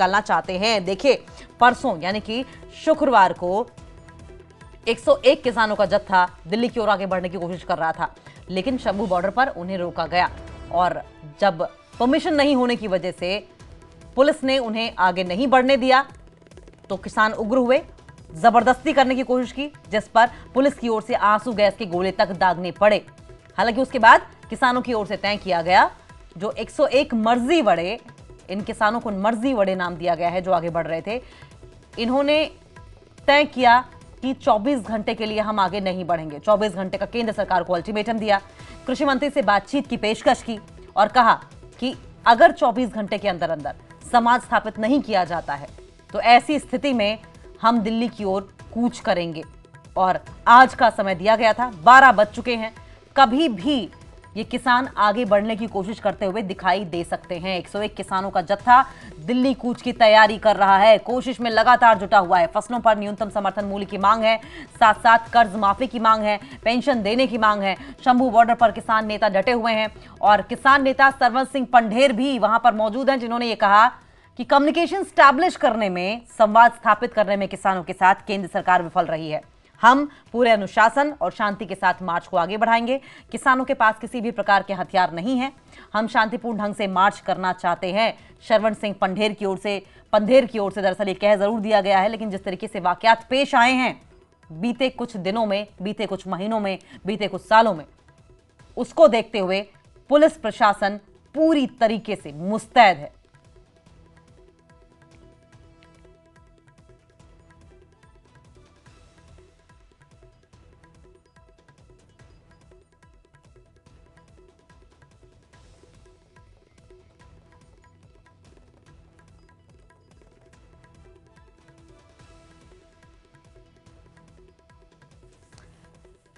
निकालना चाहते हैं। देखिए, परसों यानी कि शुक्रवार को 101 किसानों का जत्था दिल्ली की ओर आगे बढ़ने की कोशिश कर रहा था, लेकिन शंभू बॉर्डर पर उन्हें रोका गया और जब परमिशन नहीं होने की वजह से पुलिस ने उन्हें आगे नहीं बढ़ने दिया तो किसान उग्र हुए, जबरदस्ती करने की कोशिश की, जिस पर पुलिस की ओर से आंसू गैस के गोले तक दागने पड़े। हालांकि उसके बाद किसानों की ओर से तय किया गया, जो 101 मर्जी वड़े, इन किसानों को मर्जी वड़े नाम दिया गया है जो आगे बढ़ रहे थे, इन्होंने तय किया कि 24 घंटे के लिए हम आगे नहीं बढ़ेंगे। 24 घंटे का केंद्र सरकार को अल्टीमेटम दिया, कृषि मंत्री से बातचीत की पेशकश की और कहा कि अगर 24 घंटे के अंदर अंदर समाज स्थापित नहीं किया जाता है तो ऐसी स्थिति में हम दिल्ली की ओर कूच करेंगे। और आज का समय दिया गया था, 12 बज चुके हैं, कभी भी ये किसान आगे बढ़ने की कोशिश करते हुए दिखाई दे सकते हैं। 101 किसानों का जत्था दिल्ली कूच की तैयारी कर रहा है, कोशिश में लगातार जुटा हुआ है। फसलों पर न्यूनतम समर्थन मूल्य की मांग है, साथ साथ कर्ज माफी की मांग है, पेंशन देने की मांग है। शंभू बॉर्डर पर किसान नेता डटे हुए हैं और किसान नेता सरवन सिंह पंढेर भी वहां पर मौजूद हैं, जिन्होंने ये कहा कि कम्युनिकेशन स्टैब्लिश करने में, संवाद स्थापित करने में किसानों के साथ केंद्र सरकार विफल रही है। हम पूरे अनुशासन और शांति के साथ मार्च को आगे बढ़ाएंगे। किसानों के पास किसी भी प्रकार के हथियार नहीं हैं, हम शांतिपूर्ण ढंग से मार्च करना चाहते हैं। शरवण सिंह पंढेर की ओर से दरअसल ये कह जरूर दिया गया है, लेकिन जिस तरीके से वाकयात पेश आए हैं बीते कुछ दिनों में, बीते कुछ महीनों में, बीते कुछ सालों में, उसको देखते हुए पुलिस प्रशासन पूरी तरीके से मुस्तैद है।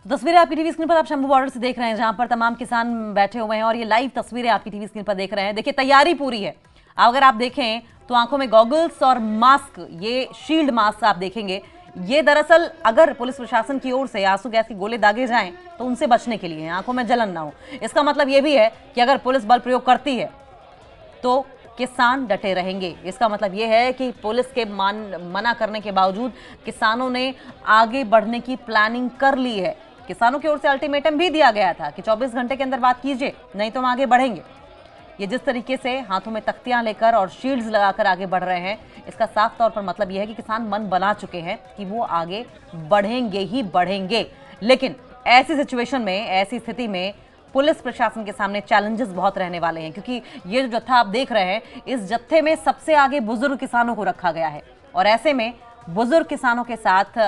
तस्वीरें आपकी टीवी स्क्रीन पर आप शंभू बॉर्डर से देख रहे हैं, जहां पर तमाम किसान बैठे हुए हैं और ये लाइव तस्वीरें आपकी टीवी स्क्रीन पर देख रहे हैं। देखिए, तैयारी पूरी है। अगर आप देखें तो आंखों में गॉगल्स और मास्क, ये शील्ड मास्क आप देखेंगे, ये दरअसल अगर पुलिस प्रशासन की ओर से आंसू गैस के गोले दागे जाएं तो उनसे बचने के लिए, आंखों में जलन ना हो। इसका मतलब यह भी है कि अगर पुलिस बल प्रयोग करती है तो किसान डटे रहेंगे। इसका मतलब यह है कि पुलिस के मना करने के बावजूद किसानों ने आगे बढ़ने की प्लानिंग कर ली है। किसानों की ओर से अल्टीमेटम भी दिया गया था कि 24 घंटे के अंदर बात कीजिए, नहीं तो हम आगे बढ़ेंगे। ये जिस तरीके से हाथों में तख्तियां लेकर और शील्ड्स लगाकर आगे बढ़ रहे हैं, इसका साफ तौर पर मतलब यह है कि किसान मन बना चुके हैं कि वो आगे बढ़ेंगे ही बढ़ेंगे। लेकिन ऐसी सिचुएशन में, ऐसी स्थिति में पुलिस प्रशासन के सामने चैलेंजेस बहुत रहने वाले हैं, क्योंकि ये जो जत्था आप देख रहे हैं, इस जत्थे में सबसे आगे बुजुर्ग किसानों को रखा गया है और ऐसे में बुजुर्ग किसानों के साथ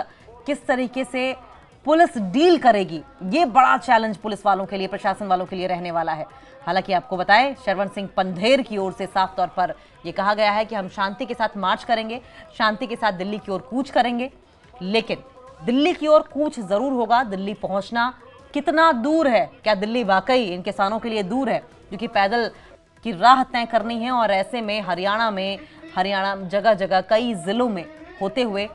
किस तरीके से पुलिस डील करेगी, ये बड़ा चैलेंज पुलिस वालों के लिए, प्रशासन वालों के लिए रहने वाला है। हालांकि आपको बताएं, शरवण सिंह पंढेर की ओर से साफ तौर पर यह कहा गया है कि हम शांति के साथ मार्च करेंगे, शांति के साथ दिल्ली की ओर कूच करेंगे। लेकिन दिल्ली की ओर कूच जरूर होगा। दिल्ली पहुंचना कितना दूर है, क्या दिल्ली वाकई इन किसानों के लिए दूर है, क्योंकि पैदल की राह तय करनी है और ऐसे में हरियाणा जगह जगह कई जिलों में होते हुए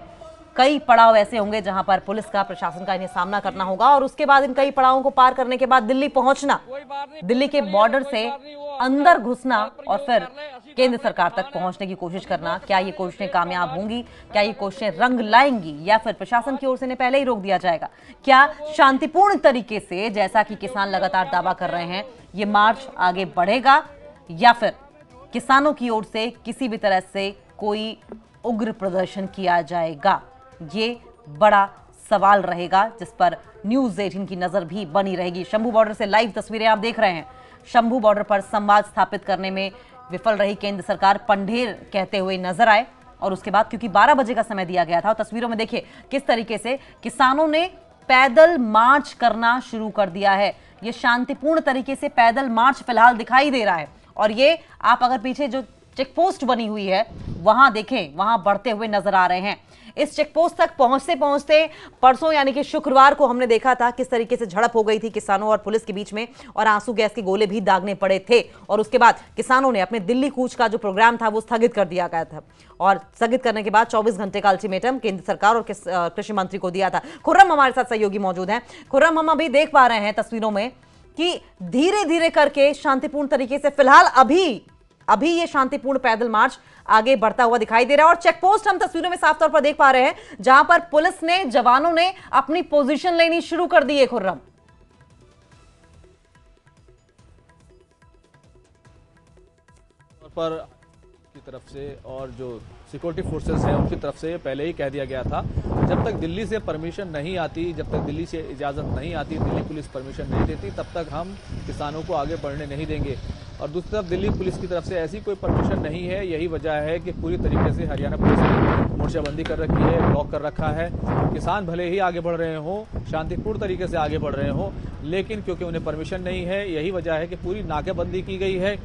कई पड़ाव ऐसे होंगे जहां पर पुलिस का, प्रशासन का इन्हें सामना करना होगा और उसके बाद इन कई पड़ावों को पार करने के बाद दिल्ली पहुंचना, दिल्ली के बॉर्डर से अंदर घुसना और फिर केंद्र सरकार तक पहुंचने की कोशिश करना। क्या ये कोशिशें कामयाब होंगी? क्या ये कोशिशें रंग लाएंगी या फिर प्रशासन की ओर से इन्हें पहले ही रोक दिया जाएगा? क्या शांतिपूर्ण तरीके से, जैसा कि किसान लगातार दावा कर रहे हैं, ये मार्च आगे बढ़ेगा या फिर किसानों की ओर से किसी भी तरह से कोई उग्र प्रदर्शन किया जाएगा? ये बड़ा सवाल रहेगा जिस पर न्यूज़ 18 की नजर भी बनी रहेगी। शंभू बॉर्डर से लाइव तस्वीरें आप देख रहे हैं। शंभू बॉर्डर पर संवाद स्थापित करने में विफल रही केंद्र सरकार, पंढेर कहते हुए नजर आए और उसके बाद क्योंकि 12 बजे का समय दिया गया था, और तस्वीरों में देखिए किस तरीके से किसानों ने पैदल मार्च करना शुरू कर दिया है। ये शांतिपूर्ण तरीके से पैदल मार्च फिलहाल दिखाई दे रहा है और ये आप अगर पीछे जो चेक पोस्ट बनी हुई है वहां देखें, वहां बढ़ते हुए नजर आ रहे हैं। इस चेक पोस्ट तक पहुंचते पहुंचते परसों यानी कि शुक्रवार को हमने देखा था किस तरीके से झड़प हो गई थी किसानों और पुलिस के बीच में और आंसू गैस के गोले भी दागने पड़े थे और उसके बाद किसानों ने अपने दिल्ली कूच का जो प्रोग्राम था वो स्थगित कर दिया गया था और स्थगित करने के बाद 24 घंटे का अल्टीमेटम केंद्र सरकार और कृषि मंत्री को दिया था। खुर्रम हमारे साथ सहयोगी मौजूद हैं। खुर्रम, हम अभी देख पा रहे हैं तस्वीरों में कि धीरे धीरे करके शांतिपूर्ण तरीके से फिलहाल अभी अभी ये शांतिपूर्ण पैदल मार्च आगे बढ़ता हुआ दिखाई दे रहा है और चेक पोस्ट हम तस्वीरों में साफ तौर पर देख पा रहे हैं, जहां पर पुलिस ने, जवानों ने अपनी पोजीशन लेनी शुरू कर दी है। खुर्रम, पर की तरफ से और जो सिक्योरिटी फोर्सेस हैं उनकी तरफ से पहले ही कह दिया गया था, जब तक दिल्ली से परमिशन नहीं आती, जब तक दिल्ली से इजाज़त नहीं आती, दिल्ली पुलिस परमिशन नहीं देती, तब तक हम किसानों को आगे बढ़ने नहीं देंगे। और दूसरी तरफ दिल्ली पुलिस की तरफ से ऐसी कोई परमिशन नहीं है। यही वजह है कि पूरी तरीके से हरियाणा पुलिस ने मोर्चाबंदी कर रखी है, ब्लॉक कर रखा है। किसान भले ही आगे बढ़ रहे हों, शांतिपूर्ण तरीके से आगे बढ़ रहे हों, लेकिन क्योंकि उन्हें परमिशन नहीं है, यही वजह है कि पूरी नाकेबंदी की गई है।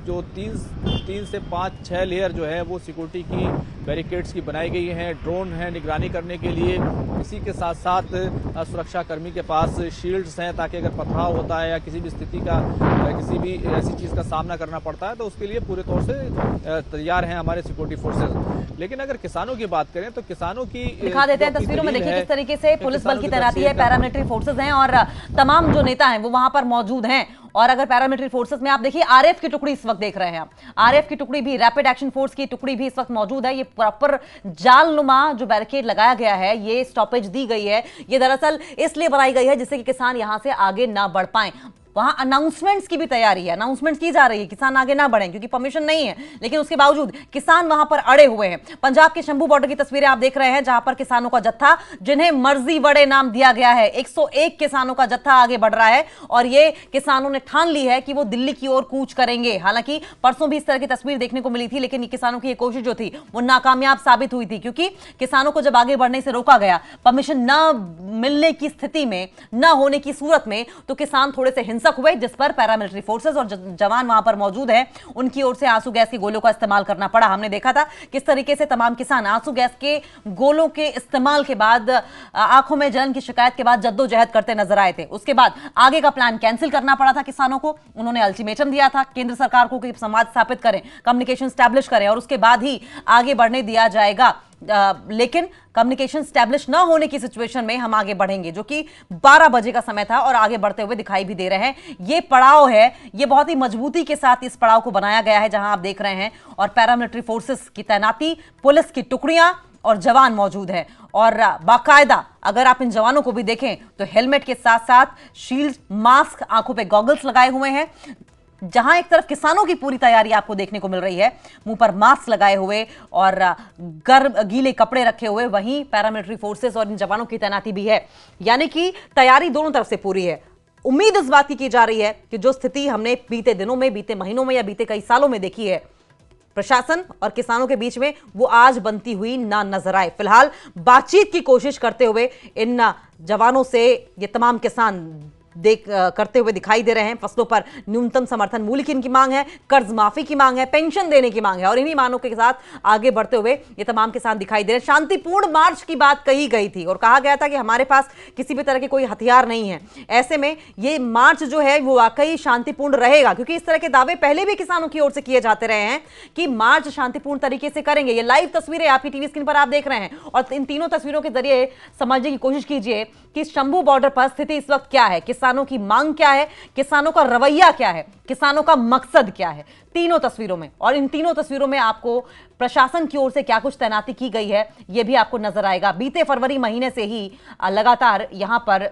जो 3 से 5-6 लेयर जो है वो सिक्योरिटी की बैरिकेड्स की बनाई गई हैं, ड्रोन है निगरानी करने के लिए। इसी के साथ साथ सुरक्षा कर्मी के पास शील्ड्स हैं, ताकि अगर पथराव होता है या किसी भी स्थिति का, किसी भी ऐसी चीज़ का सामना करना पड़ता है तो उसके लिए पूरे तौर से तैयार हैं हमारे सिक्योरिटी फोर्सेज। लेकिन अगर किसानों की बात करें तो किसानों की दिखा देते हैं तस्वीरों में, देखिए किस तरीके से पुलिस बल की तैनाती है, पैरामिलिट्री फोर्सेज हैं और तमाम जो नेता हैं वो वहां पर मौजूद हैं। और अगर पैरामिलिट्री फोर्सेस में आप देखिए, आरएफ की टुकड़ी इस वक्त देख रहे हैं आप, आरएफ की टुकड़ी भी, रैपिड एक्शन फोर्स की टुकड़ी भी इस वक्त मौजूद है। ये प्रॉपर जालनुमा जो बैरिकेड लगाया गया है, ये स्टॉपेज दी गई है, ये दरअसल इसलिए बनाई गई है जिससे कि किसान यहां से आगे ना बढ़ पाए। वहां अनाउंसमेंट्स की भी तैयारी है, अनाउंसमेंट की जा रही है, किसान आगे ना बढ़ें क्योंकि परमिशन नहीं है, लेकिन उसके बावजूद किसान वहां पर अड़े हुए हैं। पंजाब के शंभू बॉर्डर की तस्वीरें आप देख रहे हैं, जहां पर किसानों का जत्था, जिन्हें मर्जी बड़े नाम दिया गया है, 101 किसानों का जत्था आगे बढ़ रहा है और ये किसानों ने ठान ली है कि वो दिल्ली की ओर कूच करेंगे। हालांकि परसों भी इस तरह की तस्वीर देखने को मिली थी, लेकिन किसानों की कोशिश जो थी वो नाकामयाब साबित हुई थी, क्योंकि किसानों को जब आगे बढ़ने से रोका गया, परमिशन न मिलने की स्थिति में, न होने की सूरत में, तो किसान थोड़े से हिंसक हुए, जिस पर पैरामिलिट्री फोर्सेस और जवान वहां पर मौजूद हैं, उनकी ओर से आंसू गैस के गोलों का इस्तेमाल करना पड़ा। हमने देखा था किस तरीके से तमाम किसान आंसू गैस के गोलों के इस्तेमाल के बाद, आंखों में जलन की शिकायत के बाद जद्दोजहद करते नजर आए थे। उसके बाद आगे का प्लान कैंसिल करना पड़ा था किसानों को। उन्होंने अल्टीमेटम दिया था केंद्र सरकार को कि संवाद स्थापित करें, कम्युनिकेशन स्टैब्लिश करें और उसके बाद ही आगे बढ़ने दिया जाएगा। लेकिन कम्युनिकेशन स्टैब्लिश ना होने की सिचुएशन में हम आगे बढ़ेंगे, जो कि 12 बजे का समय था और आगे बढ़ते हुए दिखाई भी दे रहे हैं। ये पड़ाव है, ये बहुत ही मजबूती के साथ इस पड़ाव को बनाया गया है, जहां आप देख रहे हैं, और पैरामिलिट्री फोर्सेस की तैनाती, पुलिस की टुकड़ियां और जवान मौजूद है। और बाकायदा अगर आप इन जवानों को भी देखें तो हेलमेट के साथ साथ शील्ड, मास्क, आंखों पे गॉगल्स लगाए हुए हैं। जहां एक तरफ किसानों की पूरी तैयारी आपको देखने को मिल रही है, मुंह पर मास्क लगाए हुए और गर्म गीले कपड़े रखे हुए, वहीं पैरामिलिट्री फोर्सेस और इन जवानों की तैनाती भी है। यानी कि तैयारी दोनों तरफ से पूरी है। उम्मीद इस बात की जा रही है कि जो स्थिति हमने बीते दिनों में, बीते महीनों में या बीते कई सालों में देखी है प्रशासन और किसानों के बीच में, वो आज बनती हुई ना नजर आए। फिलहाल बातचीत की कोशिश करते हुए इन जवानों से ये तमाम किसान करते हुए दिखाई दे रहे हैं। फसलों पर न्यूनतम समर्थन मूल्य की इनकी मांग है, कर्ज माफी की मांग है, पेंशन देने की मांग है और इन्हीं मांगों के साथ आगे बढ़ते हुए ये तमाम किसान दिखाई दे रहे हैं। शांतिपूर्ण मार्च की बात कही गई थी और कहा गया था कि हमारे पास किसी भी तरह के कोई हथियार नहीं है। ऐसे में ये मार्च जो है वो वाकई शांतिपूर्ण रहेगा, क्योंकि इस तरह के दावे पहले भी किसानों की ओर से किए जाते रहे हैं कि मार्च शांतिपूर्ण तरीके से करेंगे। ये लाइव तस्वीरें आपकी टीवी स्क्रीन पर आप देख रहे हैं और इन तीनों तस्वीरों के जरिए समझने की कोशिश कीजिए कि शंभू बॉर्डर पर स्थिति इस वक्त क्या है, किसानों की मांग क्या है, किसानों का रवैया क्या है, किसानों का मकसद क्या है, तीनों तस्वीरों में। और इन तीनों तस्वीरों में आपको प्रशासन की ओर से क्या कुछ तैनाती की गई है यह भी आपको नजर आएगा। बीते फरवरी महीने से ही लगातार यहां पर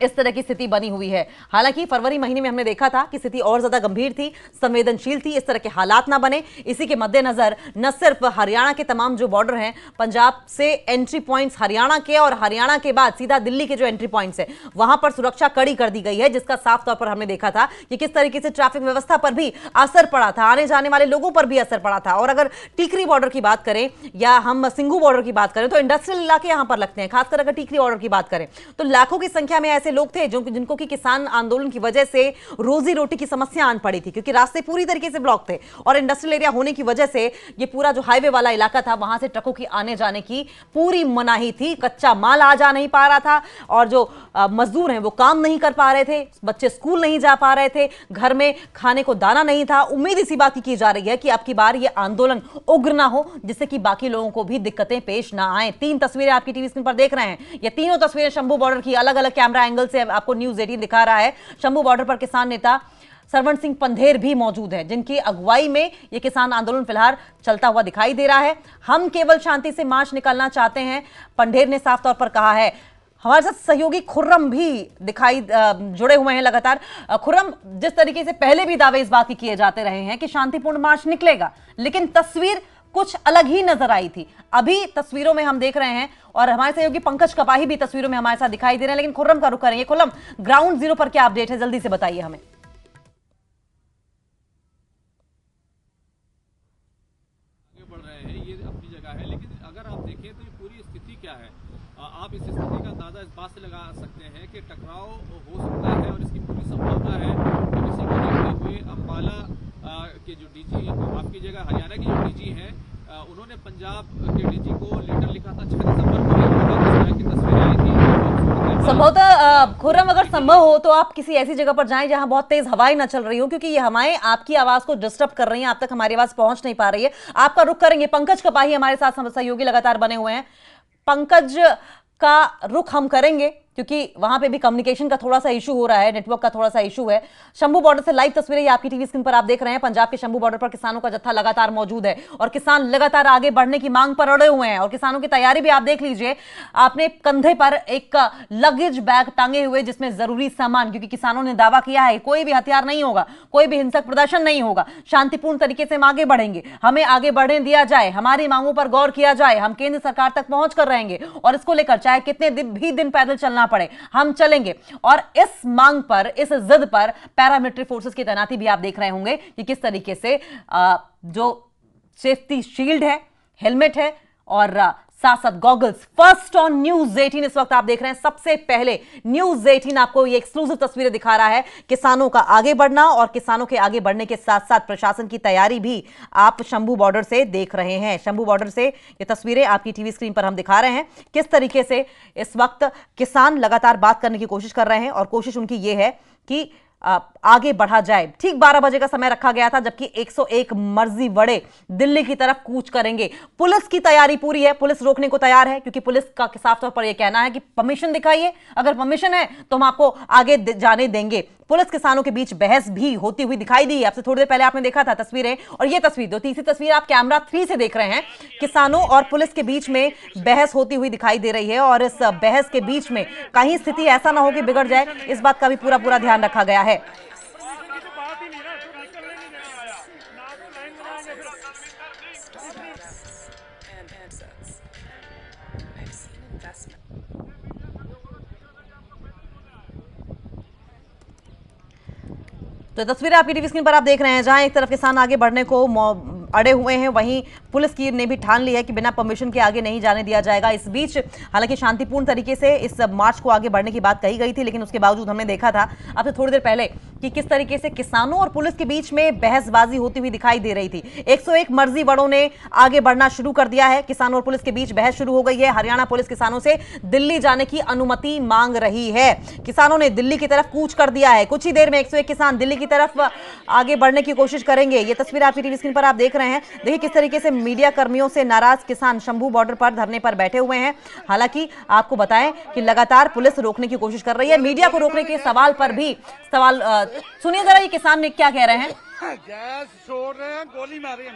इस तरह की स्थिति बनी हुई है। हालांकि फरवरी महीने में हमने देखा था कि स्थिति और ज्यादा गंभीर थी, संवेदनशील थी, इस तरह के हालात ना बने। इसी के मद्देनजर न सिर्फ हरियाणा के तमाम जो बॉर्डर हैं, पंजाब से एंट्री पॉइंट्स हरियाणा के और हरियाणा के बाद सीधा दिल्ली के जो एंट्री पॉइंट्स है वहां पर सुरक्षा कड़ी कर दी गई है, जिसका साफ तौर पर हमने देखा था कि किस तरीके से ट्रैफिक व्यवस्था पर भी असर पड़ा था, आने जाने वाले लोगों पर भी असर पड़ा था। और अगर टीकरी बॉर्डर की बात करें या हम सिंघू बॉर्डर की बात करें तो इंडस्ट्रियल इलाके यहां पर लगते हैं। खासकर अगर टीकरी बॉर्डर की बात करें तो लाखों की संख्या में ऐसे लोग थे जिनको कि किसान आंदोलन की वजह से रोजी रोटी की समस्या आन पड़ी थी, क्योंकि रास्ते पूरी तरीके से ब्लॉक थे और इंडस्ट्रियल एरिया होने की वजह से ये पूरा जो हाईवे वाला इलाका था वहां से ट्रकों की आने जाने की पूरी मनाही थी। कच्चा माल आ जा नहीं पा रहा था और जो मजदूर हैं वो काम नहीं कर पा रहे थे, बच्चे स्कूल नहीं जा पा रहे थे, घर में खाने को दाना नहीं था। उम्मीद इसी बात की जा रही है कि अब की बार ये आंदोलन उग्र ना हो, जिससे कि बाकी लोगों को भी दिक्कतें पेश ना आए। तीन तस्वीरें आपकी टीवी स्क्रीन पर देख रहे हैं, ये तीनों तस्वीरें शंभू बॉर्डर की अलग अलग कैमरा एंगल से आपको न्यूज़ 18 दिखा रहा है। शंभू बॉर्डर पर किसान नेता सरवण सिंह पंधेर भी मौजूद है, जिनकी अगुवाई में ये किसान आंदोलन फिलहाल चलता हुआ दिखाई दे रहा है। हम केवल शांति से मार्च निकालना चाहते हैं, पंधेर ने साफ तौर पर कहा है। हमारे साथ सहयोगी खुर्रम भी जुड़े हुए हैं लगातार। खुर्रम, जिस तरीके से पहले भी दावे इस बात के किए जाते रहे हैं कि शांतिपूर्ण मार्च निकलेगा, लेकिन तस्वीर कुछ अलग ही नजर आई थी। अभी तस्वीरों में हम देख रहे हैं और हमारे सहयोगी पंकज कपाही भी तस्वीरों में हमारे साथ दिखाई दे रहे हैं, लेकिन खुर्रम का रुख करेंगे। खुर्रम, ग्राउंड जीरो पर क्या अपडेट है, जल्दी से बताइए हमें। आगे बढ़ रहे हैं, ये अपनी जगह है, लेकिन अगर आप देखें तो ये पूरी स्थिति क्या है, आप इस स्थिति का अंदाजा इस बात से लगा सकते हैं कि टकराव हो सकता है और इसकी पूरी संभावना है। तो इसी को देखते हुए अम्बाला के जो डीजी, आपकी जगह हरियाणा के जो डीजी हैं, उन्होंने पंजाब के डीजी को लेटर लिखा था 6 दिसंबर को। इस तरह की तस्वीरें आई थी। संभवतः खुर्रम, अगर संभव हो तो आप किसी ऐसी जगह पर जाएं जहां बहुत तेज हवाएं न चल रही हो, क्योंकि ये हवाएं आपकी आवाज को डिस्टर्ब कर रही हैं, आप तक हमारी आवाज पहुंच नहीं पा रही है। आपका रुख करेंगे। पंकज कपाही हमारे साथ सहयोगी लगातार बने हुए हैं। पंकज का रुख हम करेंगे क्योंकि वहां पे भी कम्युनिकेशन का थोड़ा सा इशू हो रहा है, नेटवर्क का थोड़ा सा इशू है। शंभू बॉर्डर से लाइव तस्वीरें आपकी टीवी स्क्रीन पर आप देख रहे हैं। पंजाब के शंभू बॉर्डर पर किसानों का जत्था लगातार मौजूद है और किसान लगातार आगे बढ़ने की मांग पर अड़े हुए हैं और किसानों की तैयारी भी आप देख लीजिए। आपने कंधे पर एक लगेज बैग टांगे हुए जिसमें जरूरी सामान, क्योंकि किसानों ने दावा किया है कोई भी हथियार नहीं होगा, कोई भी हिंसक प्रदर्शन नहीं होगा, शांतिपूर्ण तरीके से हम आगे बढ़ेंगे, हमें आगे बढ़ने दिया जाए, हमारी मांगों पर गौर किया जाए, हम केंद्र सरकार तक पहुंच कर रहेंगे और इसको लेकर चाहे कितने दिन पैदल चलना पड़े हम चलेंगे। और इस मांग पर, इस जिद पर पैरामिलिट्री फोर्सेस की तैनाती भी आप देख रहे होंगे कि किस तरीके से जो सेफ्टी शील्ड है, हेलमेट है और साथ साथ गॉगल्स। फर्स्ट ऑन न्यूज 18 इस वक्त आप देख रहे हैं। सबसे पहले न्यूज 18 आपको ये एक्सक्लूसिव तस्वीरें दिखा रहा है, किसानों का आगे बढ़ना और किसानों के आगे बढ़ने के साथ साथ प्रशासन की तैयारी भी आप शंभू बॉर्डर से देख रहे हैं। शंभू बॉर्डर से ये तस्वीरें आपकी टीवी स्क्रीन पर हम दिखा रहे हैं, किस तरीके से इस वक्त किसान लगातार बात करने की कोशिश कर रहे हैं और कोशिश उनकी ये है कि आगे बढ़ा जाए। ठीक 12 बजे का समय रखा गया था, जबकि 101 मर्जी वड़े दिल्ली की तरफ कूच करेंगे। पुलिस की तैयारी पूरी है, पुलिस रोकने को तैयार है, क्योंकि पुलिस का साफ तौर पर यह कहना है कि परमिशन दिखाइए, अगर परमिशन है तो हम आपको आगे जाने देंगे। पुलिस किसानों के बीच बहस भी होती हुई दिखाई दी। आपसे थोड़ी देर पहले आपने देखा था तस्वीरें, और यह तस्वीर, जो तीसरी तस्वीर आप कैमरा 3 से देख रहे हैं, किसानों और पुलिस के बीच में बहस होती हुई दिखाई दे रही है और इस बहस के बीच में कहीं स्थिति ऐसा ना हो कि बिगड़ जाए, इस बात का भी पूरा ध्यान रखा गया है। तो तस्वीरें आपकी टीवी स्क्रीन पर आप देख रहे हैं, जहां एक तरफ किसान आगे बढ़ने को अड़े हुए हैं, वहीं पुलिस की ने भी ठान ली है कि बिना परमिशन के आगे नहीं जाने दिया जाएगा। इस बीच हालांकि शांतिपूर्ण तरीके से इस मार्च को आगे बढ़ने की बात कही गई थी, लेकिन उसके बावजूद हमने देखा था आपसे थोड़ी देर पहले कि किस तरीके से किसानों और पुलिस के बीच में बहसबाजी होती हुई दिखाई दे रही थी। 101 मर्जी वड़ों ने आगे बढ़ना शुरू कर दिया है, किसानों और पुलिस के बीच बहस शुरू हो गई है। हरियाणा पुलिस किसानों से दिल्ली जाने की अनुमति मांग रही है। किसानों ने दिल्ली की तरफ कूच कर दिया है। कुछ ही देर में 101 किसान दिल्ली की तरफ आगे बढ़ने की कोशिश करेंगे। ये तस्वीर आपकी टीवी स्क्रीन पर आप देख रहे हैं। देखिए किस तरीके से मीडिया कर्मियों से नाराज किसान शंभू बॉर्डर पर धरने पर बैठे हुए हैं। हालांकि आपको बताएं कि लगातार पुलिस रोकने की कोशिश कर रही है, मीडिया को रोकने के सवाल पर भी सवाल सुनिए जरा, ये किसान ने क्या कह रहे हैं। गैस छोड़ रहे हैं, गोली मारी है।